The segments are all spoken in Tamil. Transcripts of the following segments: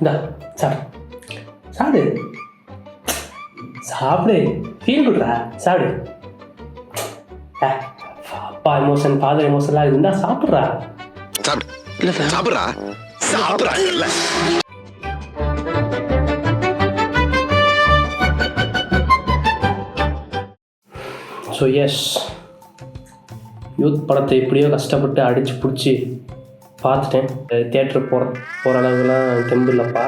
இந்தா சாப்பிடு சாப்பிடு சாப்பிடு ஃபீல் குட்ரா சாப்பிடு. அப்பா எமோஷன் ஃபாதர் எமோஷன்லாம் இருந்தா சாப்பிட்றா. இல்லை சாப்பிட்றா சாப்பிட்றா இல்லை. ஸோ எஸ், யூத் படத்தை எப்படியோ கஷ்டப்பட்டு அடித்து பிடிச்சி பார்த்துட்டேன். தியேட்டருக்கு போகிற அளவுக்குலாம் தெம்பு இல்லைப்பா.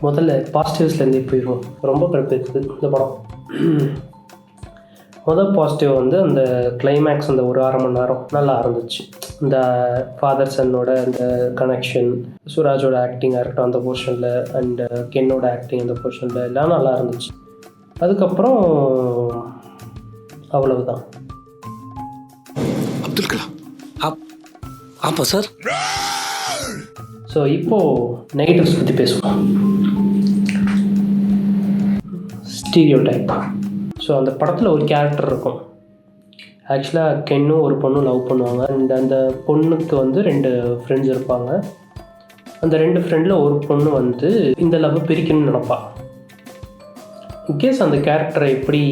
முதல்ல பாசிட்டிவ்ஸ்லேருந்து போயிடுவோம். ரொம்ப கடுப்பு இருக்குது இந்த படம். முதல் பாசிட்டிவ் வந்து அந்த கிளைமேக்ஸ், அந்த ஒரு 1/2 மணி நேரம் நல்லா இருந்துச்சு. இந்த ஃபாதர் சன்னோட அந்த கனெக்ஷன், சுராஜோட ஆக்டிங்காக இருக்கட்டும் அந்த போர்ஷனில், அண்டு கென்னோட ஆக்டிங் அந்த போர்ஷனில் எல்லாம் நல்லா இருந்துச்சு. அதுக்கப்புறம் அவ்வளவுதான். அப்துல் கலாம் ஆப்பா சார். ஸோ இப்போது நெகட்டிவ்ஸ் பற்றி பேசுவோம். Stereo type. ஸோ அந்த படத்தில் ஒரு கேரக்டர் இருக்கும். ஆக்சுவலாக கென்னும் ஒரு பொண்ணும் லவ் பண்ணுவாங்க. அந்த பொண்ணுக்கு வந்து 2 ஃப்ரெண்ட்ஸ் இருப்பாங்க. அந்த 2 ஃப்ரெண்டில் ஒரு பொண்ணு வந்து இந்த லவ் பிரிக்கணும்னு நினைப்பா. இன்கேஸ் அந்த கேரக்டரை எப்படி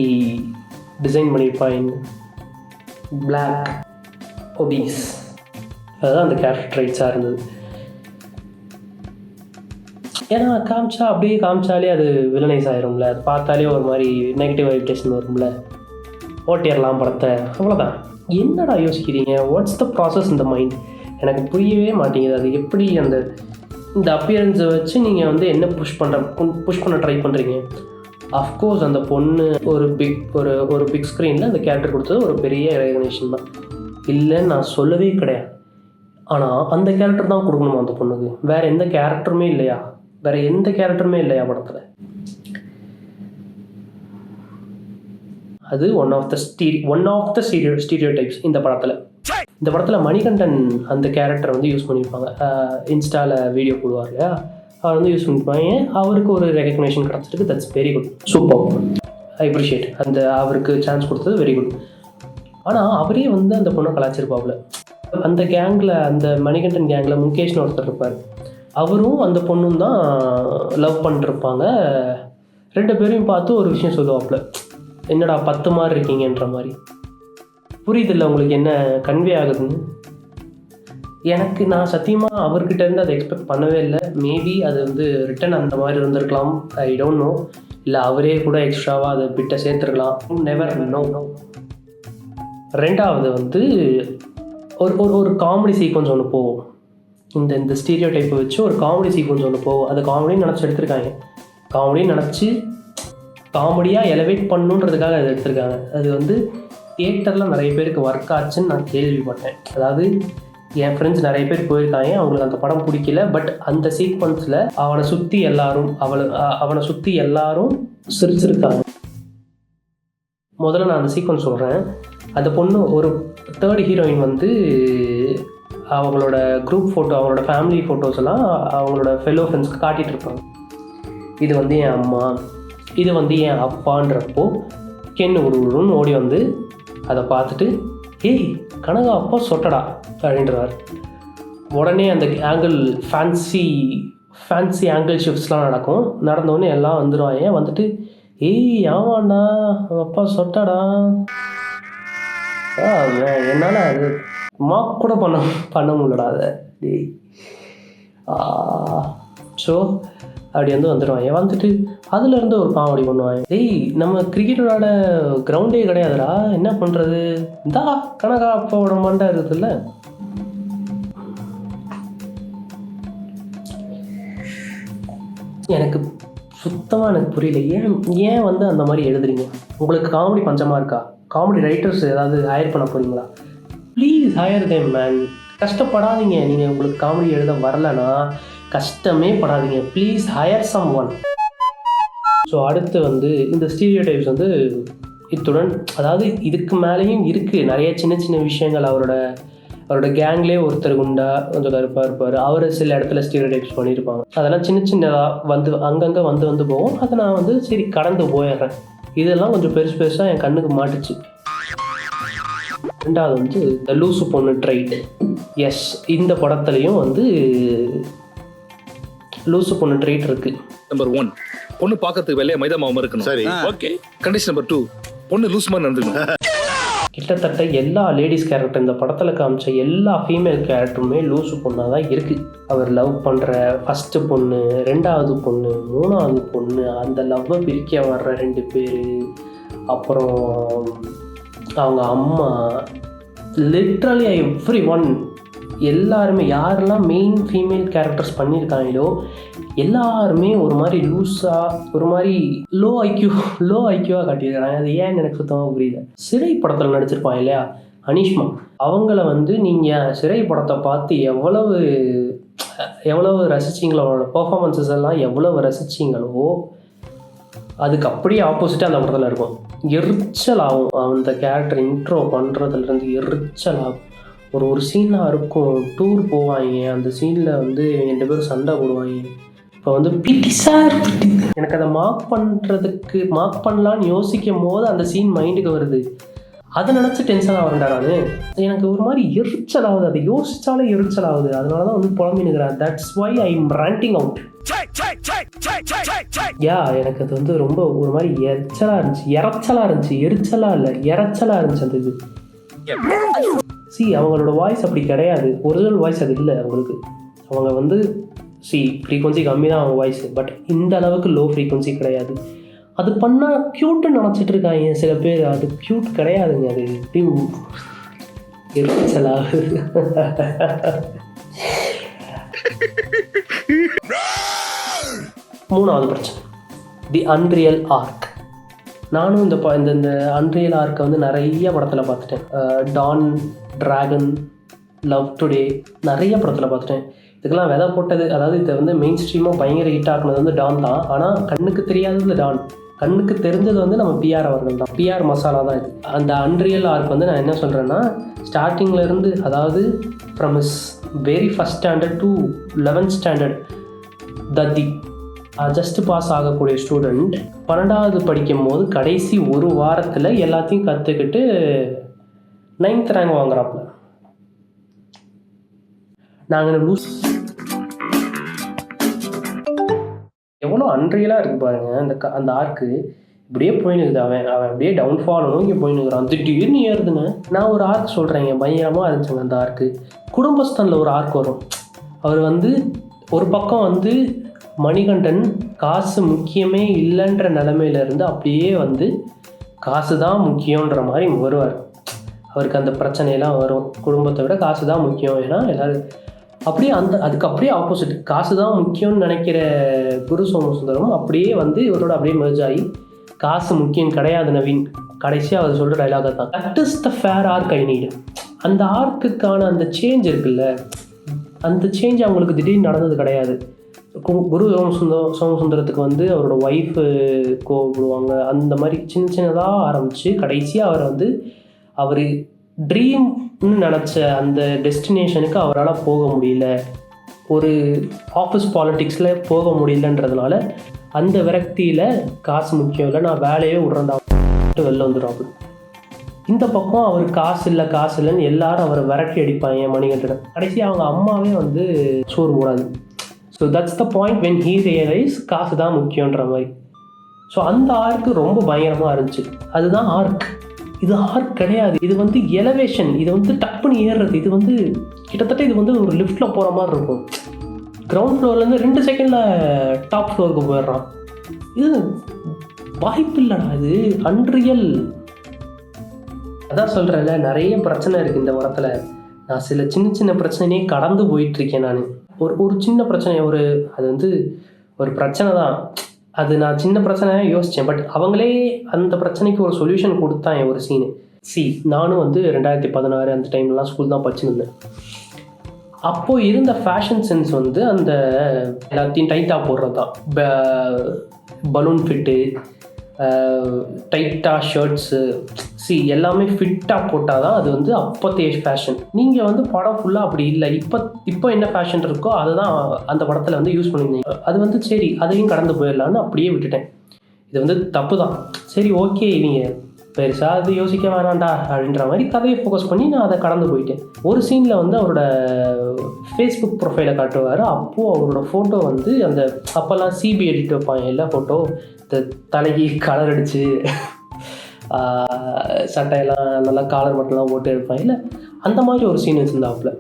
டிசைன் பண்ணியிருப்பான், பிளாக் ஒபீஸ், அதுதான் அந்த கேரக்டர் ரைட்ஸாக இருந்தது. ஏன்னா அப்படியே காமிச்சாலே அது வில்லனைஸ் ஆயிரும்ல, அது பார்த்தாலே ஒரு மாதிரி நெகட்டிவ் வைப்ரேஷன் வரும்ல, ஓட்டிடலாம் படத்தை, அவ்வளோதான். என்னடா யோசிக்கிறீங்க? வாட்ஸ் த ப்ராசஸ் இந்த மைண்ட்? எனக்கு புரியவே மாட்டேங்குது. அது எப்படி இந்த அப்பியரன்ஸை வச்சு நீங்கள் வந்து என்ன புஷ் பண்ண ட்ரை பண்ணுறீங்க? அஃப்கோர்ஸ் அந்த பொண்ணு ஒரு பிக் ஸ்க்ரீனில் அந்த கேரக்டர் கொடுத்தது ஒரு பெரிய ரெகக்னேஷன் தான், இல்லைன்னு நான் சொல்லவே கிடையாது. ஆனால் அந்த கேரக்டர் தான் கொடுக்கணுமா அந்த பொண்ணுக்கு? வேறு எந்த கேரக்டருமே இல்லையா? படத்தில்? அது one of the stereotypes இந்த படத்தில் மணிகண்டன் அந்த கேரக்டரை வந்து யூஸ் பண்ணியிருப்பாங்க. இன்ஸ்டாவில் வீடியோ போடுவார் இல்லையா, அவர் வந்து யூஸ் பண்ணியிருப்பாங்க. அவருக்கு ஒரு ரெகக்னேஷன் கிடச்சிருக்கு. That's very good, super, I appreciate. அவருக்கு சான்ஸ் கொடுத்தது வெரி குட். ஆனால் அவரே வந்து அந்த பொண்ணை கலாச்சிருப்பாப்புல. அந்த கேங்கில், அந்த மணிகண்டன் கேங்கில் முகேஷ்னு ஒருத்தர் இருப்பார். அவரும் அந்த பொண்ணும் தான் லவ் பண்ணிருப்பாங்க. 2 பேரையும் பார்த்து ஒரு விஷயம் சொல்லுவாப்புல, என்னடா 10 மாதிரி இருக்கீங்கன்ற மாதிரி. புரியுதில்ல உங்களுக்கு என்ன கன்வே ஆகுதுன்னு? நான் சத்தியமாக அவர்கிட்ட இருந்து அதை எக்ஸ்பெக்ட் பண்ணவே இல்லை. மேபி அது வந்து ரிட்டன் அந்த மாதிரி இருந்திருக்கலாம், ஐ டோன்ட் நோ. இல்லை அவரே கூட எக்ஸ்ட்ராவாக அதை பிட்டை சேர்த்துருக்கலாம், நெவர் நோ. 2வது வந்து ஒரு காமெடி சீக்வன்ஸ் ஒன்று போகும். இந்த ஸ்டீரியோ டைப்பை வச்சு ஒரு காமெடி சீக்வன்ஸ் ஒன்று போகும். அது காமெடின்னு நினச்சி எடுத்திருக்காங்க. காமெடின்னு நினச்சி காமெடியாக எலவேட் பண்ணுன்றதுக்காக அதை எடுத்திருக்காங்க. அது வந்து தியேட்டரில் நிறைய பேருக்கு ஒர்க் ஆச்சுன்னு நான் கேள்விப்பட்டேன். அதாவது என் ஃப்ரெண்ட்ஸ் நிறைய பேர் போயிருக்காங்க, அவங்களுக்கு அந்த படம் பிடிக்கல. பட் அந்த சீக்வன்ஸில் அவனை சுற்றி எல்லாரும் சிரிச்சிருக்காங்க. முதல்ல நான் அந்த சீக்வன்ஸ் சொல்கிறேன். அந்த பொண்ணு, ஒரு 3rd ஹீரோயின் வந்து அவங்களோட குரூப் ஃபோட்டோ, அவங்களோட ஃபேமிலி ஃபோட்டோஸ் எல்லாம் அவங்களோட ஃபெலோ ஃப்ரெண்ட்ஸ்க்கு காட்டிகிட்டு இருப்பாங்க. இது வந்து என் அம்மா, இது வந்து என் அப்பான்றப்போ கென்னு உருன்னு ஓடி வந்து அதை பார்த்துட்டு, ஏய் கனகா அப்பா சொட்டடா அப்படின்றார். உடனே அந்த ஃபேன்சி ஆங்கிள் ஷிஃப்ட்ஸ்லாம் நடந்தோடனே எல்லாம் வந்துடுவாங்க. வந்துட்டு, ஏய் ஆமாண்ணா அப்பா சொட்டடா. என்னால் அது மார்க் கூட பண்ண முடியலடா அதை. ஸோ அப்படி வந்துடுவாங்க. வந்துட்டு அதுலேருந்து ஒரு காமெடி பண்ணுவாங்க. நம்ம கிரிக்கெட்டோட கிரவுண்டே கிடையாதுடா, என்ன பண்ணுறது, இந்தா கனகா அப்பாவோட மண்டை இருக்குதுல்ல. எனக்கு புரியல, ஏன் வந்து அந்த மாதிரி எழுதுறீங்க? உங்களுக்கு காமெடி பஞ்சமாக இருக்கா? காமெடி ரைட்டர்ஸ் ஏதாவது ஹையர் பண்ண போகிறீங்களா? Please hire them man. கஷ்டப்படாதீங்க. நீங்கள் உங்களுக்கு காமெடி எழுத வரலன்னா கஷ்டமே படாதீங்க. Please hire someone. So அடுத்து வந்து இந்த ஸ்டீரியோ டைப்ஸ் வந்து இத்துடன், அதாவது இதுக்கு மேலேயும் இருக்குது நிறைய சின்ன விஷயங்கள். அவரோட கேங்லேயே ஒருத்தர் குண்டா கொஞ்சம் கருப்பாக இருப்பார். அவர் சில இடத்துல ஸ்டீரியோ டைப்ஸ் பண்ணியிருப்பாங்க. அதெல்லாம் சின்னதாக அங்கங்கே வந்து போகும். அதை நான் வந்து சரி கடந்து போயிடுறேன். இதெல்லாம் கொஞ்சம் பெருசாக என் கண்ணுக்கு மாட்டுச்சு. 2வது வந்து இந்த லூசு பொண்ணு ட்ரைட். எஸ், இந்த படத்துலையும் வந்து லூசு பொண்ணு ட்ரீட் இருக்குது. நம்பர் 1, பொண்ணு பார்க்கறதுக்கு வெள்ளையா மைதா மாவு இருக்கணும். சரி. ஓகே. கண்டிஷன் நம்பர் 2, பொண்ணு லூஸ் மாதிரி நடந்துக்கணும். கிட்டத்தட்ட எல்லா லேடிஸ் கேரக்டர் இந்த படத்தில் காமிச்ச எல்லா ஃபீமேல் கேரக்டருமே லூசு பொண்ணாக தான் இருக்குது. அவர் லவ் பண்ணுற ஃபஸ்ட்டு பொண்ணு, 2வது பொண்ணு, 3வது பொண்ணு, அந்த லவ்வை பிரிக்க வர்ற 2 பேர், அப்புறம் அவங்க அம்மா, லிட்ரலி எவ்ரி ஒன், எல்லாருமே யாரெல்லாம் மெயின் ஃபீமேல் கேரக்டர்ஸ் பண்ணியிருக்காங்களோ எல்லாருமே ஒரு மாதிரி லூஸாக, ஒரு மாதிரி லோ ஐக்யூவாக காட்டியிருக்கிறாங்க. அது ஏன்னு எனக்கு சுத்தமாக புரியல. சிறை படத்தில் நடிச்சிருப்பாங்க இல்லையா அனிஷ்மா, அவங்கள வந்து நீங்கள் சிறை படத்தை பார்த்து எவ்வளவு ரசிச்சிங்களோ, அவங்களோட பர்ஃபார்மன்ஸஸ் எல்லாம் எவ்வளவு ரசிச்சிங்களோ அதுக்கு அப்படியே ஆப்போசிட்டாக அந்த படத்தில் இருக்கும். எரிச்சல் ஆகும். அந்த கேரக்டர் இன்ட்ரோ பண்ணுறதுலேருந்து எரிச்சல் ஆகும். ஒரு சீனாக இருக்கும், டூர் போவாங்க, அந்த சீனில் வந்து 2 பேரும் சண்டை போடுவாங்க. இப்போ வந்து பிடி சார், எனக்கு அதை மார்க் பண்ணலான்னு யோசிக்கும் போது அந்த சீன் மைண்டுக்கு வருது. அதை நினச்சி டென்ஷனாக வரேன்டா நான். எனக்கு ஒரு மாதிரி எரிச்சல் ஆகுது, அதை யோசிச்சாலே எரிச்சல் ஆகுது. அதனால தான் வந்து புலம்பினுக்கிறேன். That's why I am ranting out. எனக்கு அது வந்து ரொம்ப ஒரு மாதிரி எரிச்சலாக இருந்துச்சு. எரிச்சலாக இல்லை, இறைச்சலாக இருந்துச்சு அந்த இது. அவங்களோட வாய்ஸ் அப்படி கிடையாது, ஒரிஜினல் வாய்ஸ் அது இல்லை அவங்களுக்கு. அவங்க வந்து ஃப்ரீக்வன்சி கம்மி தான் அவங்க வாய்ஸ், பட் இந்த அளவுக்கு லோ ஃப்ரீக்வன்சி கிடையாது. அது பண்ணால் க்யூட்டுன்னு நினச்சிட்டு இருக்காங்க சில பேர். அது க்யூட் கிடையாதுங்க, அது எப்படி எரிச்சலாகுது. 3வது பிரச்சனை, தி அன்ரியல் ஆர்க். நானும் இந்த அன்ரியல் ஆர்க்கை வந்து நிறைய படத்தில் பார்த்துட்டேன். டான், டிராகன், லவ் டுடே, நிறைய படத்தில் பார்த்துட்டேன். இதுக்கெல்லாம் விதை போட்டது, அதாவது இதை வந்து மெயின் ஸ்ட்ரீமாக பயங்கர ஹிட் ஆக்குனது வந்து டான் தான். ஆனால் கண்ணுக்கு தெரியாதது டான், கண்ணுக்கு தெரிஞ்சது வந்து நம்ம பிஆர் அவர்கள் தான். பிஆர் மசாலா தான் இது. அந்த அன்ரியல் ஆர்க் வந்து நான் என்ன சொல்கிறேன்னா, ஸ்டார்டிங்லேருந்து, அதாவது from is very first standard to 11th standard, தத்தி ஜஸ்ட் பாஸ் ஆகக்கூடிய ஸ்டூடெண்ட் 12வது படிக்கும் போது கடைசி ஒரு வாரத்தில் எல்லாத்தையும் கற்றுக்கிட்டு 9th ரேங்க் வாங்குறாப்புல. நாங்கள் லூஸ் எவ்வளோ அன்ரியலாக இருக்குது பாருங்கள். அந்த ஆர்க்கு இப்படியே போயினுக்குது. அவன் அப்படியே டவுன்ஃபால் நோக்கி போயினுக்கிறான். திடீர்னு ஏறுதுங்க. நான் ஒரு ஆர்க் சொல்கிறேங்க, பயங்கரமாக இருந்துச்சுங்க அந்த ஆர்க்கு. குடும்பஸ்தானில் ஒரு ஆர்க் வரும். அவர் வந்து ஒரு பக்கம் வந்து மணிகண்டன் காசு முக்கியமே இல்லைன்ற நிலைமையிலேருந்து அப்படியே வந்து காசு தான் முக்கியன்ற மாதிரி வருவார். அவருக்கு அந்த பிரச்சனையெல்லாம் வரும். குடும்பத்தை விட காசு தான் முக்கியம், ஏன்னா எல்லோரும் அப்படியே அதுக்கு அப்படியே ஆப்போசிட், காசு தான் முக்கியம்னு நினைக்கிற குரு சோமசுந்தரம் அப்படியே வந்து இவரோட அப்படியே மெர்ஜ் ஆகி காசு முக்கியம் கிடையாது நவீன், கடைசியாக அவர் சொல்கிற டைலாக தான், that is the fair arc I need. அந்த ஆர்க்குக்கான அந்த சேஞ்ச் இருக்குல்ல, அந்த சேஞ்ச் அவங்களுக்கு திடீர்னு நடந்தது கிடையாது. குரு சோமசுந்தரத்துக்கு வந்து அவரோட ஒய்ஃபு கோவிடுவாங்க, அந்த மாதிரி சின்னதாக ஆரம்பித்து கடைசியாக அவர் ட்ரீம்னு நினச்ச அந்த டெஸ்டினேஷனுக்கு அவரால் போக முடியல, ஒரு ஆஃபீஸ் பாலிட்டிக்ஸில் போக முடியலன்றதுனால அந்த விரக்தியில் காசு முக்கியம் இல்லை, நான் வேலையே விட்றேன்டா வெளில வந்துடுறாப்பு. இந்த பக்கம் அவர் காசு இல்லைன்னு எல்லாரும் அவரை விரட்டி அடிப்பாங்க மணிகண்டன். கடைசி அவங்க அம்மாவே வந்து சோறு போடாது. So that's the point when he realise காசு தான் முக்கியன்ற மாதிரி. ஸோ அந்த ஆர்க்கு ரொம்ப பயங்கரமாக இருந்துச்சு. அதுதான் ஆர்க். இது ஆர்க் கிடையாது, இது வந்து எலவேஷன். இது வந்து டப்புன்னு ஏறுறது. இது வந்து கிட்டத்தட்ட இது வந்து ஒரு லிஃப்ட்டில் போகிற மாதிரி இருக்கும். கிரவுண்ட் ஃப்ளோர்லேருந்து 2 செகண்டில் டாப் ஃப்ளோருக்கு போயிடுறான். இது வாய்ப்பு இல்லைடா, இது அன்ரியல். அதான் சொல்கிறேன்ல, நிறைய பிரச்சனை இருக்குது இந்த படத்தில். நான் சில சின்ன பிரச்சனையே கடந்து போயிட்டுருக்கேன். நான் ஒரு சின்ன பிரச்சனை, அது வந்து ஒரு பிரச்சனை தான், அது நான் சின்ன பிரச்சனையாக யோசித்தேன். பட் அவங்களே அந்த பிரச்சனைக்கு ஒரு சொல்யூஷன் கொடுத்தாங்க ஒரு சீனு. நானும் வந்து 2016 அந்த டைம்லாம் ஸ்கூல் தான் படிச்சுருந்தேன். அப்போது இருந்த ஃபேஷன் சென்ஸ் வந்து அந்த எல்லாத்தையும் டைட்டாக போடுறது தான். பலூன் ஃபிட்டு, டைட்டாக ஷர்ட்ஸு, எல்லாமே ஃபிட்டாக போட்டால் தான் அது வந்து அப்போத்தைய ஃபேஷன். நீங்கள் வந்து படம் ஃபுல்லாக அப்படி இல்லை, இப்போ என்ன ஃபேஷன் இருக்கோ அதை தான் அந்த படத்தில் வந்து யூஸ் பண்ணியிருந்தீங்க. அது வந்து சரி, அதையும் கடந்து போயிடலான்னு அப்படியே விட்டுட்டேன். இது வந்து தப்பு தான். சரி, ஓகே, இவங்க பெருசாக அது யோசிக்க வேணாண்டா அப்படின்ற மாதிரி கதையை ஃபோக்கஸ் பண்ணி நான் அதை கடந்து போயிட்டேன். ஒரு சீனில் வந்து அவரோட ஃபேஸ்புக் ப்ரொஃபைலை காட்டுவார். அப்போது அவரோட ஃபோட்டோ வந்து அந்த அப்போல்லாம் சிபி எடிட் வைப்பாங்க எல்லா ஃபோட்டோ, இந்த தலைக்கு கலர் அடித்து சட்டையெல்லாம் நல்லா காலர் மட்டும்லாம் போட்டு எடுப்பாங்க இல்லை, அந்த மாதிரி ஒரு சீன் வச்சுருந்தாப்புல.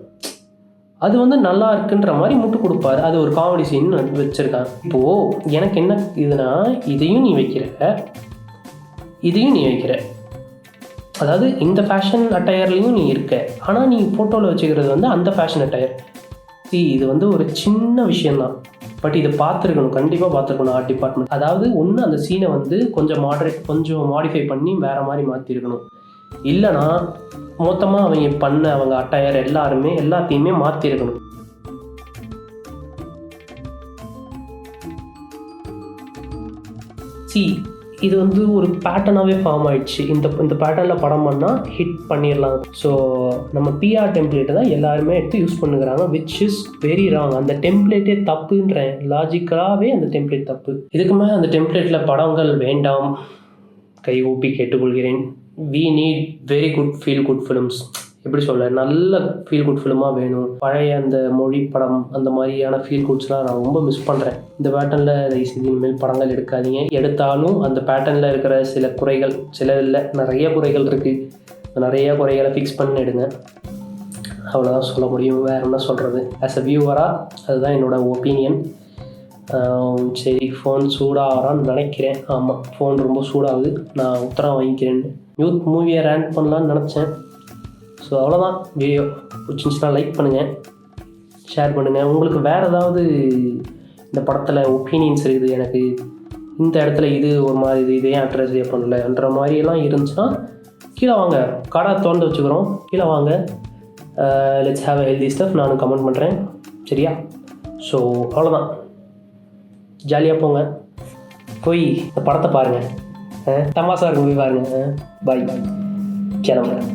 அது வந்து நல்லா இருக்குன்ற மாதிரி முட்டு கொடுப்பாரு. அது ஒரு காமெடி சீன் வச்சுருக்காங்க. இப்போது எனக்கு என்ன இதுனா, இதையும் நீ வைக்கிற, அதாவது இந்த ஃபேஷன் அட்டையர்லேயும் நீ இருக்க, ஆனால் நீ ஃபோட்டோவில் வச்சுக்கிறது வந்து அந்த ஃபேஷன் அட்டையர். இது வந்து ஒரு சின்ன விஷயந்தான், பட் இதை பார்த்துருக்கணும், கண்டிப்பாக பார்த்துருக்கணும் ஆர்ட் டிபார்ட்மெண்ட். அதாவது ஒன்று அந்த சீனை வந்து கொஞ்சம் மாடிஃபை பண்ணி வேறு மாதிரி மாற்றிருக்கணும். இல்லைனா மொத்தமாக அவங்க அட்டையர் எல்லாத்தையுமே மாற்றிருக்கணும். இது வந்து ஒரு பேட்டர்னாகவே ஃபார்ம் ஆயிடுச்சு. இந்த பேட்டர்னில் படம் பண்ணால் ஹிட் பண்ணிடலாம். ஸோ நம்ம பிஆர் டெம்ப்ளேட்டை தான் எல்லாருமே எடுத்து யூஸ் பண்ணுறாங்க, விச் இஸ் வெரி ராங். அந்த டெம்ப்ளேட்டே தப்புன்றேன், லாஜிக்கலாகவே அந்த டெம்ப்ளேட் தப்பு. இதுக்கு மேலே அந்த டெம்ப்ளேட்டில் படங்கள் வேண்டாம், கை ஊப்பி கேட்டுக்கொள்கிறேன். we need very good feel good films. எப்படி சொல்ல, நல்ல ஃபீல் குட் ஃபிலிமாக வேணும். பழைய அந்த மொழி படம் அந்த மாதிரியான ஃபீல் குட்ஸ்லாம் நான் ரொம்ப மிஸ் பண்ணுறேன். இந்த பேட்டர்னில் இனிமேல் படங்கள் எடுக்காதீங்க. எடுத்தாலும் அந்த பேட்டர்னில் இருக்கிற நிறைய குறைகள் இருக்குது. நிறைய குறைகளை ஃபிக்ஸ் பண்ணி எடுங்க. அவ்வளோதான் சொல்ல முடியும், வேறு என்ன சொல்கிறது. ஆஸ் அ வியூவராக அதுதான் என்னோடய ஒப்பீனியன். சரி, ஃபோன் சூடாகிறான்னு நினைக்கிறேன். ஆமாம், ஃபோன் ரொம்ப சூடாகுது. நான் உத்தரம் வாங்கிக்கிறேன்னு யூத் மூவியை ரேண்ட் பண்ணலான்னு நினச்சேன். ஸோ அவ்வளோதான். வீடியோ பிடிச்சிருந்துச்சுன்னா லைக் பண்ணுங்கள், ஷேர் பண்ணுங்கள். உங்களுக்கு வேறு ஏதாவது இந்த படத்தில் ஒப்பீனியன்ஸ் இருக்குது, எனக்கு இந்த இடத்துல இது ஒரு மாதிரி இது ஏன் அட்ரஸ் பண்ணலன்ற மாதிரியெல்லாம் இருந்துச்சுன்னா கீழே வாங்க, கடை திறந்து வச்சுக்கிறோம், கீழே வாங்க. Let's have a healthy stuff. நானும் கமெண்ட் பண்ணுறேன், சரியா? ஸோ அவ்வளோதான், ஜாலியாக போங்க, போய் இந்த படத்தை பாருங்கள், தமாசா இருக்கும், போய் பாருங்கள். பாய், கிளம்புறேன்.